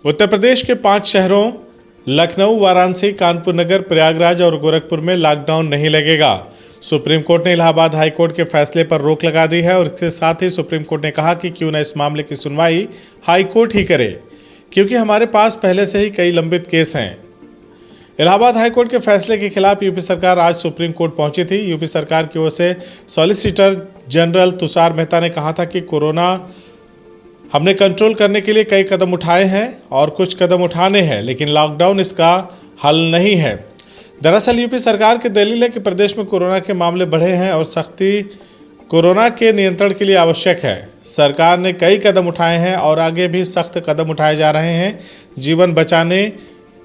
उत्तर प्रदेश के 5 शहरों लखनऊ, वाराणसी, कानपुर नगर, प्रयागराज और गोरखपुर में लॉकडाउन नहीं लगेगा। सुप्रीम कोर्ट ने इलाहाबाद हाई कोर्ट के फैसले पर रोक लगा दी है और इसके साथ ही सुप्रीम कोर्ट ने कहा कि क्यों न इस मामले की सुनवाई हाई कोर्ट ही करे, क्योंकि हमारे पास पहले से ही कई लंबित केस हैं। इलाहाबाद हाई कोर्ट के फैसले के खिलाफ यूपी सरकार आज सुप्रीम कोर्ट पहुंची थी। यूपी सरकार की ओर से सॉलिसिटर जनरल तुषार मेहता ने कहा था कि कोरोना हमने कंट्रोल करने के लिए कई कदम उठाए हैं और कुछ कदम उठाने हैं, लेकिन लॉकडाउन इसका हल नहीं है। दरअसल यूपी सरकार की दलील है कि प्रदेश में कोरोना के मामले बढ़े हैं और सख्ती कोरोना के नियंत्रण के लिए आवश्यक है। सरकार ने कई कदम उठाए हैं और आगे भी सख्त कदम उठाए जा रहे हैं। जीवन बचाने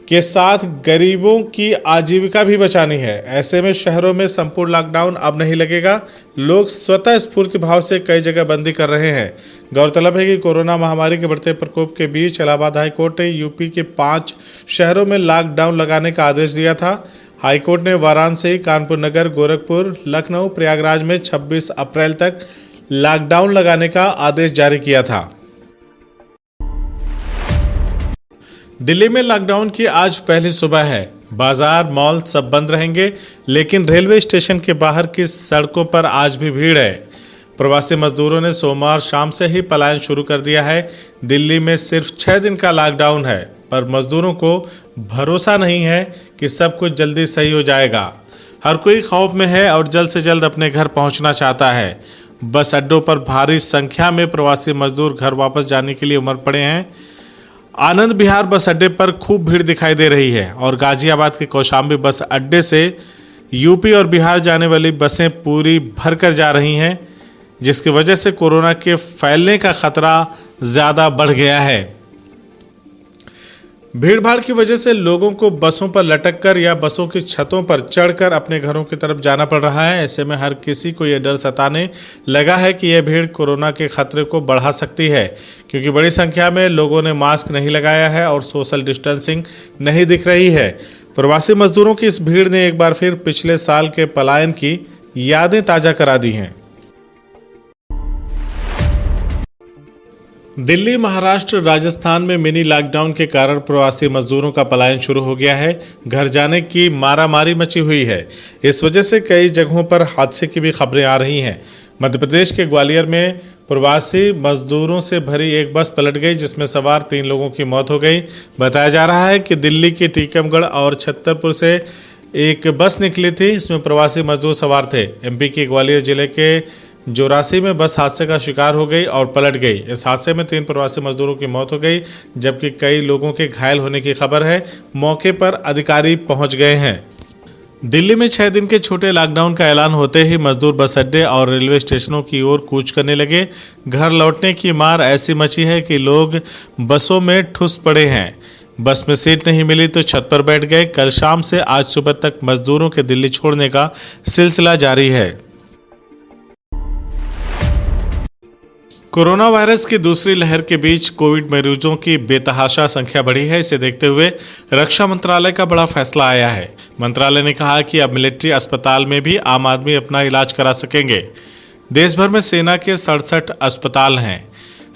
के साथ गरीबों की आजीविका भी बचानी है। ऐसे में शहरों में संपूर्ण लॉकडाउन अब नहीं लगेगा। लोग स्वतः स्फूर्ति भाव से कई जगह बंदी कर रहे हैं। गौरतलब है कि कोरोना महामारी के बढ़ते प्रकोप के बीच इलाहाबाद हाई कोर्ट ने यूपी के 5 शहरों में लॉकडाउन लगाने का आदेश दिया था। हाई कोर्ट ने वाराणसी, कानपुर नगर, गोरखपुर, लखनऊ, प्रयागराज में 26 अप्रैल तक लॉकडाउन लगाने का आदेश जारी किया था। दिल्ली में लॉकडाउन की आज पहली सुबह है। बाजार, मॉल सब बंद रहेंगे, लेकिन रेलवे स्टेशन के बाहर की सड़कों पर आज भी भीड़ है। प्रवासी मजदूरों ने सोमवार शाम से ही पलायन शुरू कर दिया है। दिल्ली में सिर्फ 6 दिन का लॉकडाउन है, पर मजदूरों को भरोसा नहीं है कि सब कुछ जल्दी सही हो जाएगा। हर कोई खौफ में है और जल्द से जल्द अपने घर पहुंचना चाहता है। बस अड्डों पर भारी संख्या में प्रवासी मजदूर घर वापस जाने के लिए उमड़ पड़े हैं। आनंद विहार बस अड्डे पर खूब भीड़ दिखाई दे रही है और गाजियाबाद के कौशाम्बी बस अड्डे से यूपी और बिहार जाने वाली बसें पूरी भरकर जा रही हैं, जिसकी वजह से कोरोना के फैलने का खतरा ज़्यादा बढ़ गया है। भीड़ भाड़ की वजह से लोगों को बसों पर लटककर या बसों की छतों पर चढ़कर अपने घरों की तरफ जाना पड़ रहा है। ऐसे में हर किसी को यह डर सताने लगा है कि यह भीड़ कोरोना के खतरे को बढ़ा सकती है, क्योंकि बड़ी संख्या में लोगों ने मास्क नहीं लगाया है और सोशल डिस्टेंसिंग नहीं दिख रही है। प्रवासी मजदूरों की इस भीड़ ने एक बार फिर पिछले साल के पलायन की यादें ताज़ा करा दी हैं। दिल्ली, महाराष्ट्र, राजस्थान में मिनी लॉकडाउन के कारण प्रवासी मजदूरों का पलायन शुरू हो गया है। घर जाने की मारामारी मची हुई है। इस वजह से कई जगहों पर हादसे की भी खबरें आ रही हैं। मध्य प्रदेश के ग्वालियर में प्रवासी मजदूरों से भरी एक बस पलट गई, जिसमें सवार 3 लोगों की मौत हो गई। बताया जा रहा है कि दिल्ली के टीकमगढ़ और छतरपुर से एक बस निकली थी। इसमें प्रवासी मजदूर सवार थे। एमपी के ग्वालियर जिले के जोरासी में बस हादसे का शिकार हो गई और पलट गई। इस हादसे में 3 प्रवासी मजदूरों की मौत हो गई, जबकि कई लोगों के घायल होने की खबर है। मौके पर अधिकारी पहुंच गए हैं। दिल्ली में 6 दिन के छोटे लॉकडाउन का ऐलान होते ही मजदूर बस अड्डे और रेलवे स्टेशनों की ओर कूच करने लगे। घर लौटने की मार ऐसी मची है कि लोग बसों में ठुस पड़े हैं। बस में सीट नहीं मिली तो छत पर बैठ गए। कल शाम से आज सुबह तक मजदूरों के दिल्ली छोड़ने का सिलसिला जारी है। कोरोना वायरस की दूसरी लहर के बीच कोविड मरीजों की बेतहाशा संख्या बढ़ी है। इसे देखते हुए रक्षा मंत्रालय का बड़ा फैसला आया है। मंत्रालय ने कहा कि अब मिलिट्री अस्पताल में भी आम आदमी अपना इलाज करा सकेंगे। देश भर में सेना के 67 अस्पताल हैं।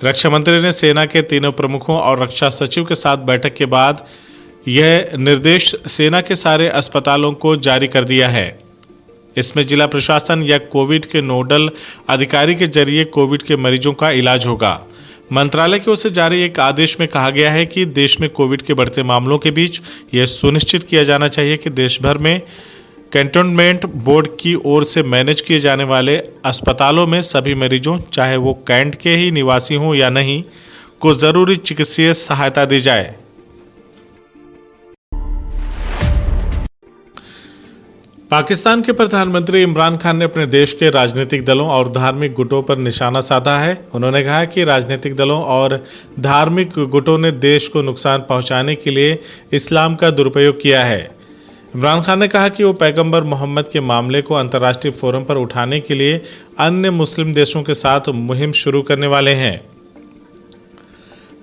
रक्षा मंत्री ने सेना के तीनों प्रमुखों और रक्षा सचिव के साथ बैठक के बाद यह निर्देश सेना के सारे अस्पतालों को जारी कर दिया है। इसमें जिला प्रशासन या कोविड के नोडल अधिकारी के जरिए कोविड के मरीजों का इलाज होगा। मंत्रालय की ओर से जारी एक आदेश में कहा गया है कि देश में कोविड के बढ़ते मामलों के बीच यह सुनिश्चित किया जाना चाहिए कि देश भर में कैंटोनमेंट बोर्ड की ओर से मैनेज किए जाने वाले अस्पतालों में सभी मरीजों, चाहे वो कैंट के ही निवासी हों या नहीं, को जरूरी चिकित्सीय सहायता दी जाए। पाकिस्तान के प्रधानमंत्री इमरान खान ने अपने देश के राजनीतिक दलों और धार्मिक गुटों पर निशाना साधा है। उन्होंने कहा कि राजनीतिक दलों और धार्मिक गुटों ने देश को नुकसान पहुंचाने के लिए इस्लाम का दुरुपयोग किया है। इमरान खान ने कहा कि वो पैगंबर मोहम्मद के मामले को अंतर्राष्ट्रीय फोरम पर उठाने के लिए अन्य मुस्लिम देशों के साथ मुहिम शुरू करने वाले हैं।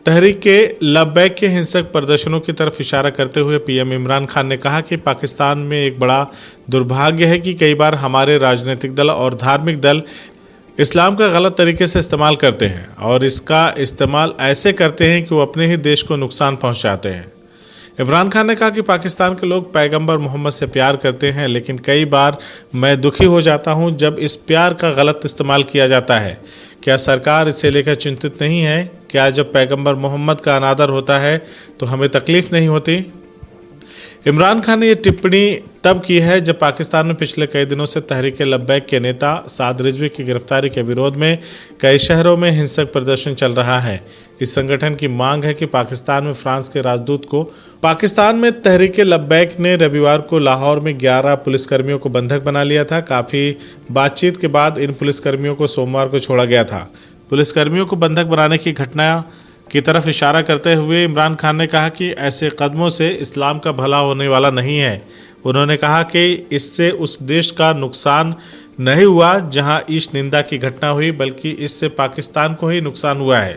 तहरीक के लब्बैक के हिंसक प्रदर्शनों की तरफ इशारा करते हुए पीएम इमरान खान ने कहा कि पाकिस्तान में एक बड़ा दुर्भाग्य है कि कई बार हमारे राजनीतिक दल और धार्मिक दल इस्लाम का गलत तरीके से इस्तेमाल करते हैं और इसका इस्तेमाल ऐसे करते हैं कि वो अपने ही देश को नुकसान पहुंचाते हैं। इमरान खान ने कहा कि पाकिस्तान के लोग पैगंबर मोहम्मद से प्यार करते हैं, लेकिन कई बार मैं दुखी हो जाता हूं जब इस प्यार का गलत इस्तेमाल किया जाता है। क्या सरकार इसे लेकर चिंतित नहीं है? क्या जब पैगंबर मोहम्मद का अनादर होता है तो हमें तकलीफ नहीं होती? इमरान खान ने यह टिप्पणी तब की है जब पाकिस्तान में पिछले कई दिनों से तहरीक लब्बैक के नेता साद रिजवी की गिरफ्तारी के विरोध में कई शहरों में हिंसक प्रदर्शन चल रहा है। इस संगठन की मांग है कि पाकिस्तान में फ्रांस के राजदूत को पाकिस्तान में तहरीक लब्बैक ने रविवार को लाहौर में 11 पुलिसकर्मियों को बंधक बना लिया था। काफ़ी बातचीत के बाद इन पुलिसकर्मियों को सोमवार को छोड़ा गया था। पुलिसकर्मियों को बंधक बनाने की घटना की तरफ इशारा करते हुए इमरान खान ने कहा कि ऐसे कदमों से इस्लाम का भला होने वाला नहीं है। उन्होंने कहा कि इससे उस देश का नुकसान नहीं हुआ जहां ईश निंदा की घटना हुई, बल्कि इससे पाकिस्तान को ही नुकसान हुआ है।